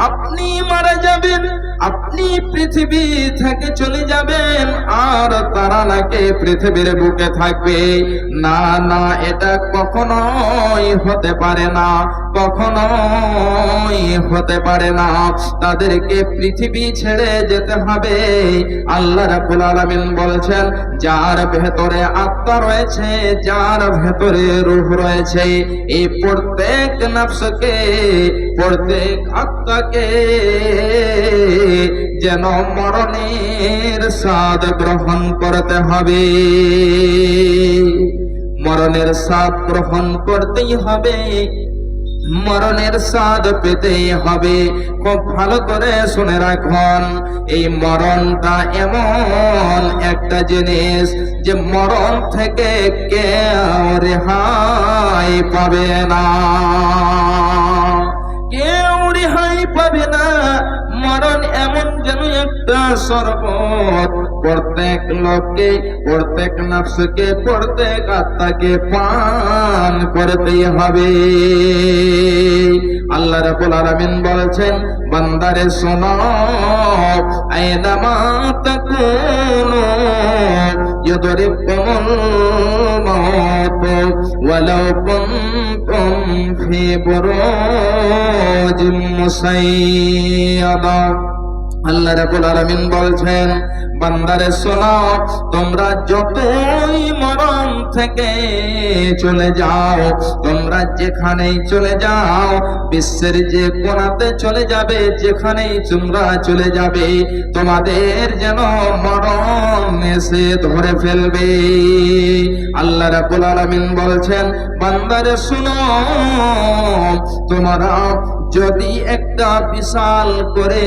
আপনি মারা যাবেন, আপনি পৃথিবী থেকে চলে যাবেন, আর তারা নাকি পৃথিবীর বুকে থাকবে। না না, এটা কখনোই হতে পারে না, কখনোই হতে পারে না। তাদেরকে পৃথিবী ছেড়ে যেতে হবে। আল্লাহ রাব্বুল আলামিন বলছেন, যার ভেতরে আত্মা রয়েছে, যার ভেতরে রূহ রয়েছে, এই প্রত্যেক নফসকে, প্রত্যেক আত্মাকে যেন মরণের স্বাদ গ্রহণ করতে হবে। মরণের স্বাদ গ্রহণ করতেই হবে, মরণের স্বাদ পেতেই হবে। খুব ভালো করে শুনে রাখুন, এই মরণটা এমন একটা জিনিস যে মরণ থেকে কেউ রেহাই পাবে না, কেউ রেহাই পাবে না। মরণ এমন যেন একটা শরবত, প্রত্যেক লোককে, প্রত্যেক নফসকে, প্রত্যেক আত্মাকে পান করতেই হবে। আল্লাহ রাব্বুল আলামিন বলেছেন, বান্দারে শোনো, আইনামা তাকুনু ইউদরিকুমুল মাউত ওয়ালাউ কুনতুম ফি বুরুজিম মুসাইয়াদা। আল্লাহ রাব্বুল আলামিন বলছেন, বান্দারে শোনো, তোমরা যতই মরণ থেকে চলে যাও, তোমরা যেখানেই চলে যাও, বিশ্বের যে কোণাতে চলে যাবে, যেখানেই তোমরা চলে যাবে, তোমাদের যেন মরণ এসে ধরে ফেলবে। আল্লাহ রাব্বুল আলামিন বলছেন, বান্দারে শোনো, তোমরা যদি একটা বিশাল করে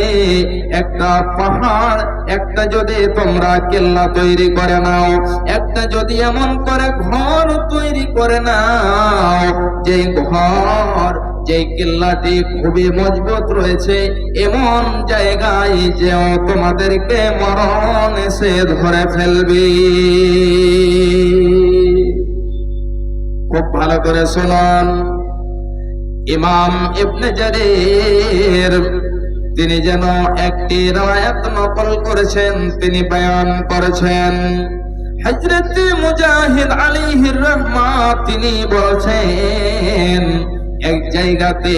একটা পাহাড়, একটা যদি তোমরা কেল্লা তৈরি করে নাও, একটা যদি এমন করে ঘর তৈরি করে নাও, যে ঘর, যে কেল্লাটি খুবই মজবুত রয়েছে, এমন জায়গায় যে তোমাদেরকে মরণ এসে ধরে ফেলবে। খুব ভালো করে শুনুন, ইমাম ইবনে জারীর তিনি যেন একটি রওয়ায়াত নকল করেছেন, তিনি বয়ান করেছেন, হযরত মুজাহিদ আলাইহির রাহমাত তিনি বলছেন, এক জায়গাতে,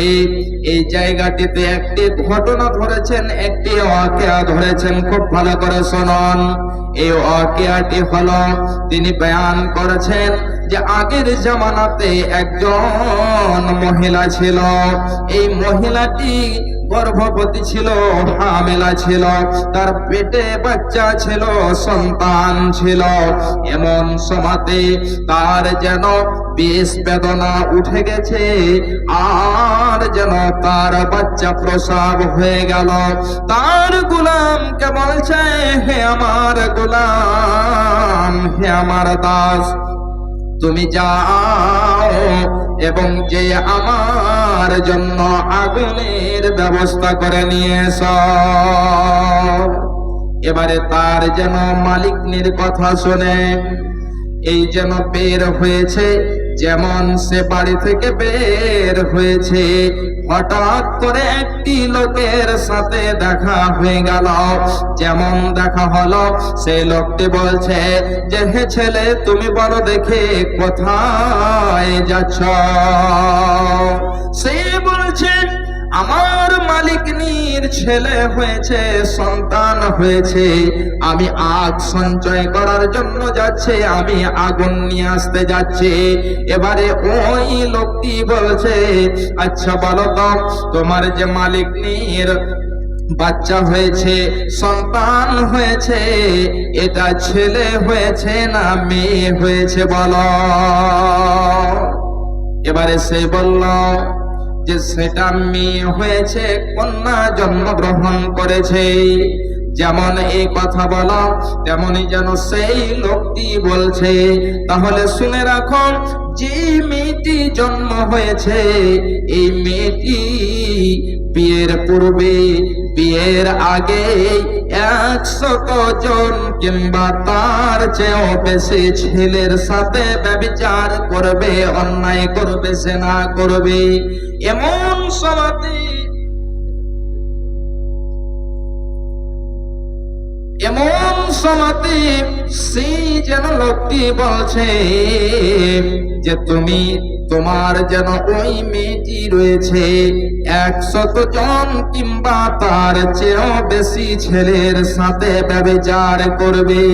এই জায়গাটিতে একটি ঘটনা ধরেছেন, একটি ওয়াকিয়া ধরেছেন। খুব ভালো করে শুনুন, এই ওয়াকিয়াটি হলো, তিনি বয়ান করেছেন যে আগের জামানাতে একজন মহিলা ছিল, এই মহিলাটি গর্ভবতী ছিল, হামেলা ছিল, তার পেটে বাচ্চা ছিল, সন্তান ছিল। এমন সময়তে তার যেন বেশ বেদনা উঠে গেছে, আর যেন তার বাচ্চা প্রসব হয়ে গেল। তার গোলামকে বলছে, হে আমার গোলাম, হে আমার দাস, তুমি যাও এবং যে আমার জন্য আগুনের ব্যবস্থা করে নিয়ে এসো। এবারে তার যেন মালিকনির কথা শুনে এই যেন বের হয়েছে, যেমন সে বাড়ি থেকে বের হয়েছে, হঠাৎ করে একটি লোকের সাথে দেখা হয়ে গেল। যেমন দেখা হলো, সেই লোকটি বলছে যে, হে ছেলে, তুমি বলো দেখে কোথায় যাচ্ছ? সে বলছে, আমার মালিকনির ছেলে হয়েছে, সন্তান হয়েছে, আমি আগ সঞ্চয় করার জন্য যাচ্ছি, আমি আগুন নিয়ে আসতে যাচ্ছি। এবারে ওই লোকটি বলছে, আচ্ছা বলো তো, তোমার যে মালিকনির বাচ্চা হয়েছে, সন্তান হয়েছে, এটা ছেলে হয়েছে না মেয়ে হয়েছে বলো? এবারে সে বলল যে সেটা মেয়ে হয়েছে, কন্যা জন্মগ্রহণ করেছে। যেমন এই কথা বলা, তেমনই যেন সেই লোকটি বলছে, তাহলে শুনে রাখো, যে মেয়েটি জন্ম হয়েছে, এই মেয়েটি বিয়ের পূর্বে, বিয়ের আগে 100 জন কিংবা তার চেয়েও বেশি ছেলের সাথে ব্যভিচার করবে, অন্যায় করবে, জেনা করবে। এমন সময়তে এমন সময়তে সেই যেন লোকটি বলছে যে তোমার যেন ওই মেয়েটি রয়েছে 100 জন কিংবা তার চেয়েও বেশি ছেলের সাথে ব্যভিচার করবে।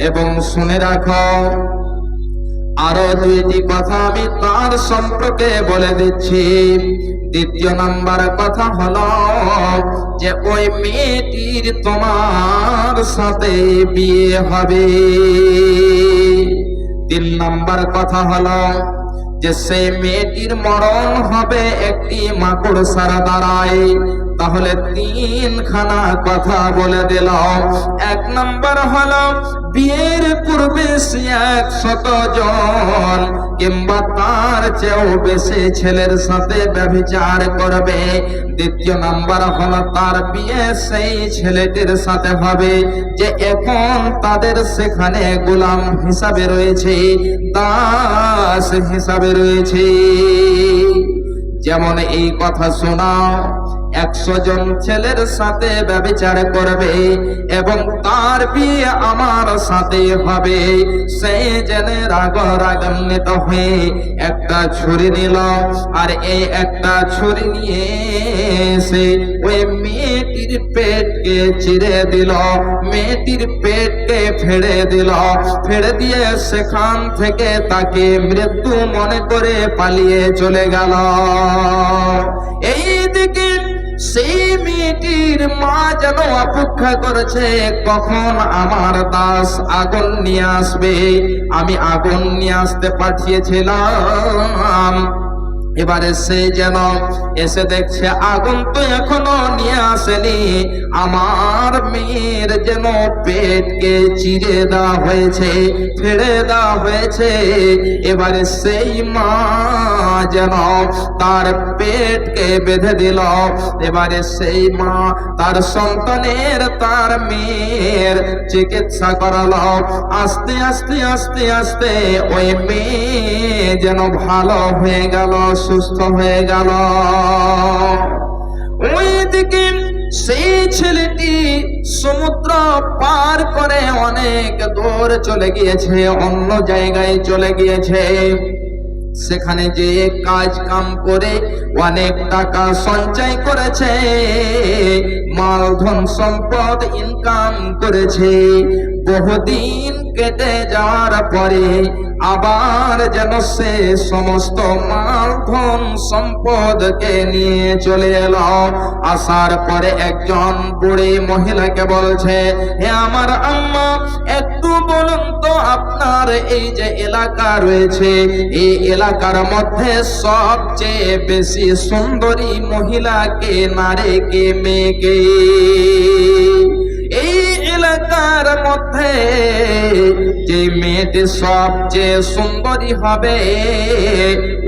এবং শুনে রাখো, আরো দুইটি কথা আমি তার সম্পর্কে বলে দিচ্ছি। দ্বিতীয় নাম্বার কথা হলো যে ওই মেয়েটির তোমার সাথে বিয়ে হবে। 3 নাম্বার কথা হলো যে সেই মেয়েটির মরণ হবে একটি মাকড়সার দ্বারায়। তাহলে 3খানা কথা বলে দিল। 1 নাম্বার হলো বিয়ের পূর্বে সে 100 জন কিংবা তার চেয়েও বেশি ছেলের সাথে ব্যভিচার করবে। দ্বিতীয় নাম্বার হলো তার বিয়ে সেই ছেলেটির সাথে হবে যে এখন তাদের সেখানে গোলাম হিসাবে রয়েছে, দাস হিসাবে রয়েছে। যেমন এই কথা শোনাও, 100 জন ছেলের সাথে ব্যভিচার করবে এবং তার বিয়ে আমার সাথে হবে। সে জেনে রাগান্বিত হয়ে একটা ছুরি নিল, আর এই একটা ছুরি নিয়ে সে ওই মেয়েটির পেটকে চিরে দিল, মেয়েটির পেটকে ফেড়ে দিল। ফেড়ে দিয়ে সেখান থেকে তাকে মৃত্যু মনে করে পালিয়ে চলে গেল। এইদিকে সেই মেয়েটির মা যেন অপেক্ষা করেছে কখন আমার দাস আগুন নিয়ে আসবে। আমি আগুন নিয়ে আসতে পাঠিয়েছিলাম, এবারে সে যেন এসে দেখছে আগুন তো এখনো নিয়ে আসেনি, আমার মেয়ের যেন পেটকে চিরে দেওয়া হয়েছে, ফেড়ে দেওয়া হয়েছে। এবারে সেই মা যেন তার পেটকে বেঁধে দিল। এবারে সেই মা তার সন্তানের, তার মেয়ের চিকিৎসা করালো। আস্তে আস্তে আস্তে আস্তে ওই মেয়ে যেন ভালো হয়ে গেল, সুস্থ হয়ে গেল। ওইদিকে সেই ছেলেটি সমুদ্র পার করে অনেক দূর চলে গিয়েছে, অন্য জায়গায় চলে গিয়েছে। সেখানে যে কাজ কাম করে অনেক টাকা সঞ্চয় করেছে, মালধন সম্পদ ইনকাম করেছে। বহুদিন কেটে যাওয়ার পরে আবার যেন সে সমস্ত মালধন সম্পদকে নিয়ে চলে এলো। আসার পরে একজন বুড়ি মহিলাকে বলছে, হে আমার আম্মা, একটু বলুন তো আপনার এই যে এলাকা রয়েছে, এই এলাকার মধ্যে সবচেয়ে বেশি সুন্দরী মহিলাকে, নারীকে, মেয়েকে? এই এলাকার মধ্যে যে মেয়েটি সবচেয়ে সুন্দরী হবে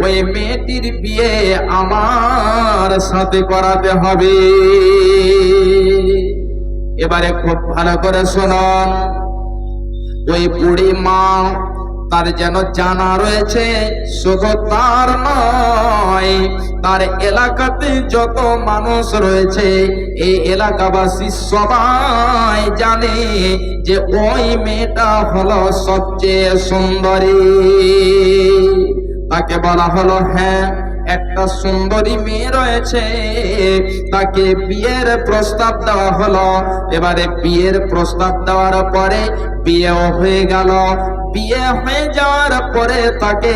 ওই মেয়েটির বিয়ে আমার সাথে করাতে হবে। এবারে খুব ভালো করে শুনুন, ওই বুড়ি মা তার যেন জানা রয়েছে, শুধু তার নয়, তার এলাকাতে যত মানুষ রয়েছে এই এলাকাবাসী সবাই জানে যে ওই মেয়েটা হলো সবচেয়ে সুন্দরী। তাকে বলা হলো, হ্যাঁ একটা সুন্দরী মেয়ে রয়েছে, তাকে বিয়ের প্রস্তাব দেওয়া হলো। এবারে বিয়ের প্রস্তাব দেওয়ার পরে বিয়েও হয়ে গেল। বিয়ে হয়ে যাওয়ার পরে তাকে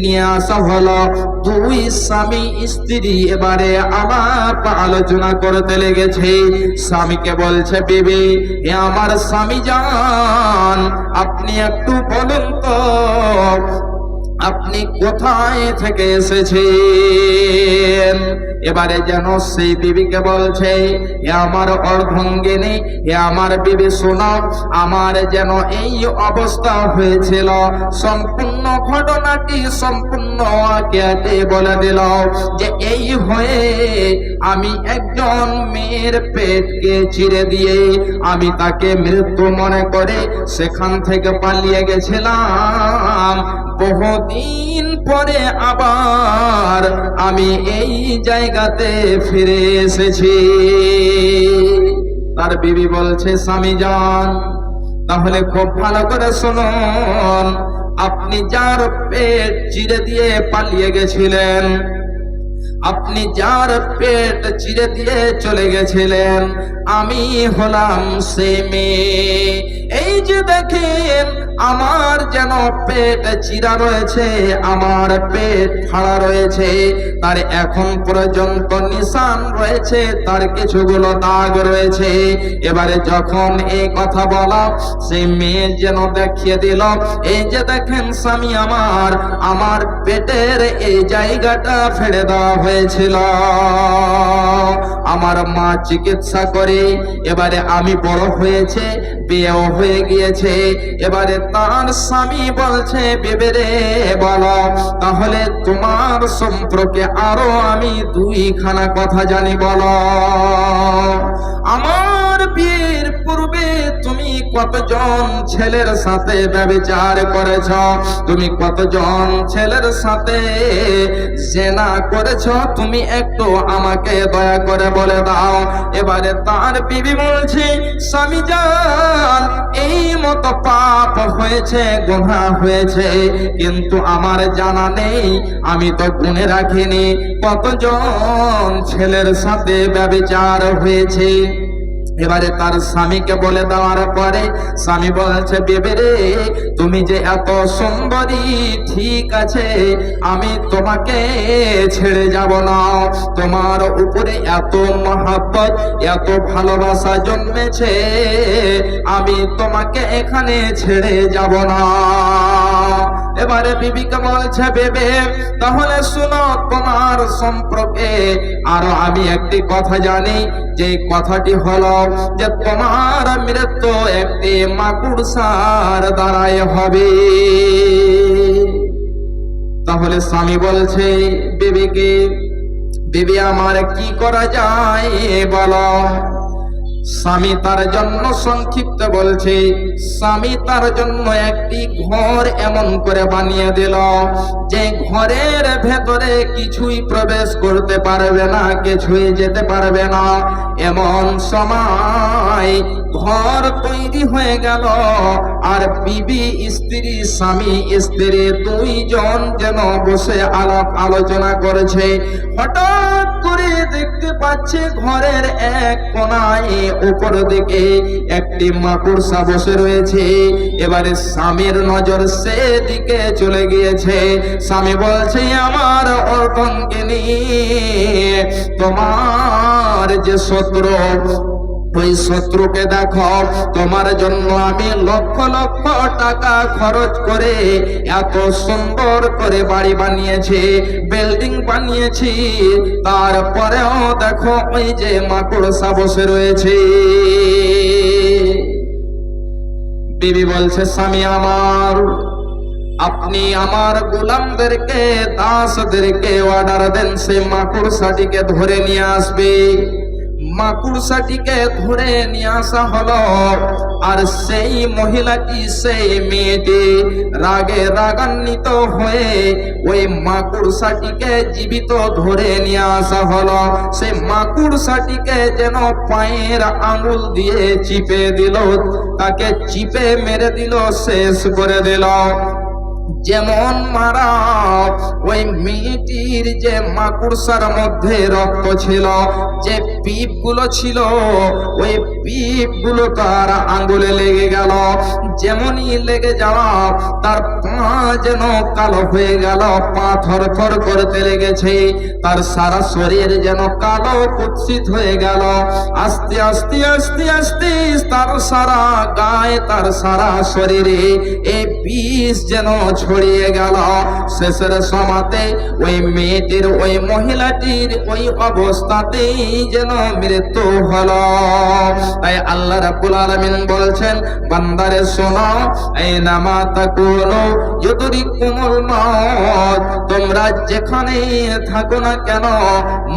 নিয়ে আসা হলো। 2 স্বামী স্ত্রী এবারে আলাপ আলোচনা করতে লেগেছে। স্বামীকে বলছে, বিবি, এ আমার স্বামী জান, আপনি একটু বলুন তো আপনি কোথায় থেকে এসেছেন? এবারে যেন সেই বিবিকে বলছে, হে আমার অর্ধাঙ্গিনী, হে আমার বিবি শোনো, আমার যেন এই অবস্থা হয়েছিল। সম্পূর্ণ ঘটনাটি সম্পূর্ণ আঁকিয়াতে বলে দিল যে এই হয়ে আমি একজন মেয়ের পেটকে চিরে দিয়ে আমি তাকে মৃত্যু মনে করে সেখান থেকে পালিয়ে গেছিলাম। বহুদিন পরে আবার আমি এই জায়গাতে ফিরে এসেছি। তার বিবি বলছে, স্বামী যান, তাহলে খুব ভালো করে শুনুন, আপনি যার পেট চিরে দিয়ে পালিয়ে গেছিলেন, আপনি যার পেট চিরে দিয়ে চলে গেছিলেন, আমি হলাম সে মেয়ে। এই যে দেখেন আমার যেন পেট চিরা রয়েছে, আমার পেট ফাড়া রয়েছে, তার এখন পর্যন্ত নিশান রয়েছে, তার কিছুগুলো দাগ রয়েছে। এবারে যখন এই কথা বলা, সেই মেয়ে যেন দেখিয়ে দিল, এই যে দেখেন স্বামী আমার পেটের এই জায়গাটা ফেড়ে দেওয়া হয়েছিল, আমার মা চিকিৎসা করে এবারে আমি বড় হয়েছে, বিয়েও হয়ে গিয়েছে। এবারে তার স্বামী বলছে, বেবেরে বলো, তাহলে তোমার সম্পর্কে আরো আমি দুইখানা কথা জানি, বলো আমার বিয়ের পূর্বে তুমি কতজন ছেলের সাথে ব্যভিচার করেছ, তুমি কতজন ছেলের সাথে জেনা করেছ, তুমি একটু আমাকে দয়া করে বলে দাও। এবারে তার বিবি বলছে, স্বামী যান, এই মতো পাপ হয়েছে, গুনাহ হয়েছে, কিন্তু আমার জানা নেই, আমি তো গুনে রাখিনি কতজন ছেলের সাথে ব্যভিচার হয়েছে। এবারে তার স্বামীকে বলে দেওয়ার পরে স্বামী বলছে, বেবেরে তুমি যে এত সুন্দরী, ঠিক আছে আমি তোমাকে ছেড়ে যাব না, তোমার উপরে এত মহব্বত, এত ভালোবাসা জন্মেছে, আমি তোমাকে এখানে ছেড়ে যাব না। এবারে বিবিকে বলছে, বেবে তাহলে শুনো, তোমার সম্পর্কে আরো আমি একটি কথা জানি, যে কথাটি হলো যে তোমার মৃত্যু একটি মাকুড়সার দ্বারাই হবে। তাহলে স্বামী বলছে বিবিকে, বিবি আমার কি করা যায় বলো। স্বামী তার জন্য সংক্ষিপ্ত বলছে, স্বামী তার জন্য একটি ঘর এমন করে বানিয়ে দিল, যে ঘরের ভেতরে কিছুই প্রবেশ করতে পারবে না, কিছুই যেতে পারবে না। এমন সময় ঘর তৈরি হয়ে গেল, আর বিবি স্ত্রী, স্বামী স্ত্রী দুইজন যেন বসে আলাপ আলোচনা করেছে। হঠাৎ করে দেখতে পাচ্ছে ঘরের এক কোণায় উপর দিকে একটি মাকড়সা বসে রয়েছে। এবারে স্বামীর নজর সেদিকে চলে গিয়েছে। স্বামী বলছে, আমার অর্ধাঙ্গিনী, তোমার যে শত্রু, ওই শত্রুকে দেখো, তোমার জন্য আমি লক্ষ লক্ষ টাকা খরচ করে এত সুন্দর করে বাড়ি বানিয়েছি, বিল্ডিং বানিয়েছি, তারপরেও দেখো ওই যে মাকড়সা বসে রয়েছে। বিবি বলছে, স্বামী আমার, আপনি আমার গোলামদেরকে, দাসদেরকে অর্ডার দেন, সে মাকড়সাটিকে ধরে নিয়ে আসবে। মাকড়সাটিকে ধরে নিয়ে আসা হলো, আর সেই মহিলাটি, সেই মেয়েটি রাগে রাগান্বিত হয়ে ওই মাকড়সাটিকে জীবিত ধরে নিয়ে আসা হলো। সেই মাকড়সাটিকে যেন পায়ের আঙুল দিয়ে চিপে দিল, তাকে চিপে মেরে দিল, শেষ করে দিল। যেমন মারা, ওই মেয়েটির যে মাকড়সার মধ্যে রক্ত ছিল, যে পিপ গুলো ছিল, ওই পিপ গুলো তার আঙ্গুলে লেগে গেল। যেমনই লেগে যাওয়া, তার পা যেন কালো হয়ে গেল, পা থর থর করতে লেগেছে, তার সারা শরীর যেন কালো কুৎসিত হয়ে গেল। আস্তে আস্তে আস্তে আস্তে তার সারা গায়ে, তার সারা শরীরে এই বিষ যেন ছড়িয়ে গেল। শেষের সমাতে ওই মেয়েটির, ওই মহিলাটির ওই অবস্থাতেই যেন মৃত্যু হলো। তাই আল্লাহ রাব্বুল আলামিন বলছেন, বান্দারে শোনো, এই নামা তাকুনু ইউদরিকুমুল মাউত, তোমরা যেখানে থাকো না কেন,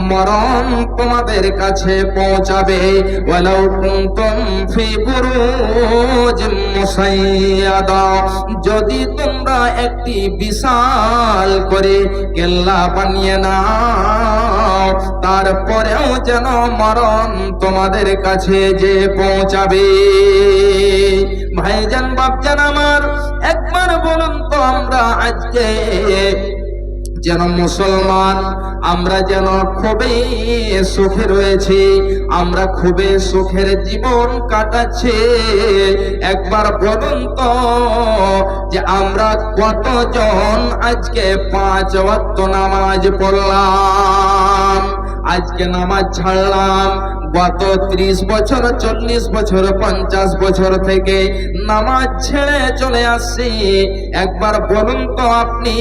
মরণ তোমাদের কাছে পৌঁছাবে। ওয়ালাউ কুনতুম ফি বুরুজিম মুসাইয়াদা, যদি তোমরা একটি বিশাল করে কেল্লা বানিয়ে নাও, তারপরেও যেন মরণ তোমাদের কাছে যে পৌঁছাবে। ভাইজান বাপজান আমার, একবার বলুন তো আমরা আজকে যেন মুসলমান, আমরা যেন খুবই সুখে রয়েছি, আমরা খুবই সুখের জীবন কাটাচ্ছি। একবার বলুন তো যে আমরা কতজন আজকে 5 ওয়াক্ত নামাজ পড়লাম, আজকে নামাজ ছাড়লাম। গত 30 বছর, 40 বছর, 50 বছর থেকে নামাজ ছেড়ে চলে আসছি। একবার বলুন তো আপনি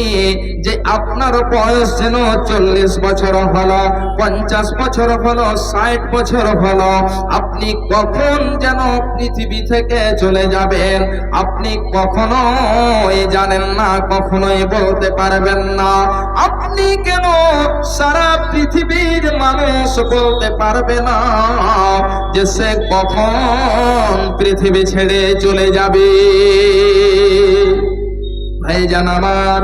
যে আপনার বয়স যেন 40 বছর হলো, 50 বছর হলো, 60 বছর হলো, আপনি কখন যেন পৃথিবী থেকে চলে যাবেন আপনি কখনোই জানেন না, কখনোই বলতে পারবেন না। আপনি কেন সারা পৃথিবীর মানুষ বলতে পারবে না যে সে কখন পৃথিবী ছেড়ে চলে যাবে। ভাইজান আমার,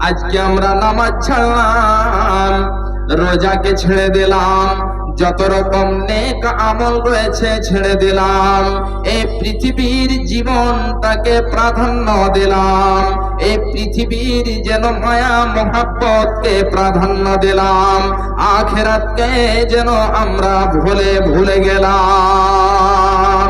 আজকে আমরা নামাজ ছাড়লাম, রোজাকে ছেড়ে দিলাম, যত রকম নেক আমল রয়েছে ছেড়ে দিলাম, এই পৃথিবীর জীবনটাকে প্রাধান্য দিলাম, এই পৃথিবীর যেন মায়া মোহাব্বতকে প্রাধান্য দিলাম, আখিরাতকে যেন আমরা ভুলে গেলাম।